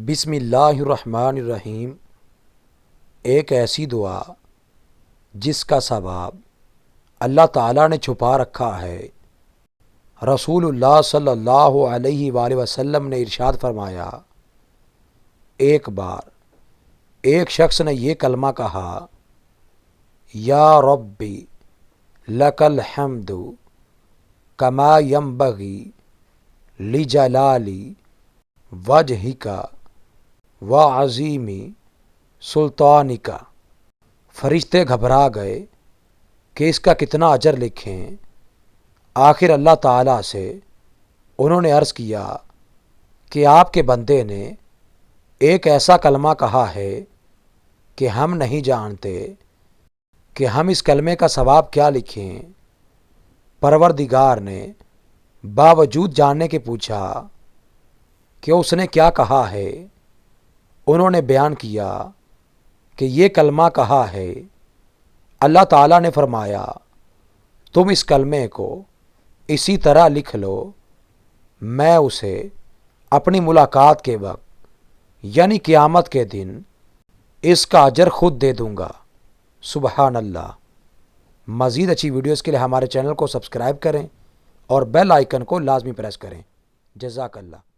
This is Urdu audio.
بسم اللہ الرحمن الرحیم۔ ایک ایسی دعا جس کا ثواب اللہ تعالیٰ نے چھپا رکھا ہے۔ رسول اللہ صلی اللہ علیہ وآلہ وسلم نے ارشاد فرمایا، ایک بار ایک شخص نے یہ کلمہ کہا، یا ربی لک الحمد کما ینبغی لجلالی وجہک وعظیمی سلطانک۔ فرشتے گھبرا گئے کہ اس کا کتنا اجر لکھیں۔ آخر اللہ تعالیٰ سے انہوں نے عرض کیا کہ آپ کے بندے نے ایک ایسا کلمہ کہا ہے کہ ہم نہیں جانتے کہ ہم اس کلمے کا ثواب کیا لکھیں۔ پروردگار نے باوجود جاننے کے پوچھا کہ اس نے کیا کہا ہے۔ انہوں نے بیان کیا کہ یہ کلمہ کہا ہے۔ اللہ تعالیٰ نے فرمایا، تم اس کلمے کو اسی طرح لکھ لو، میں اسے اپنی ملاقات کے وقت یعنی قیامت کے دن اس کا اجر خود دے دوں گا۔ سبحان اللہ۔ مزید اچھی ویڈیوز کے لیے ہمارے چینل کو سبسکرائب کریں اور بیل آئیکن کو لازمی پریس کریں۔ جزاک اللہ۔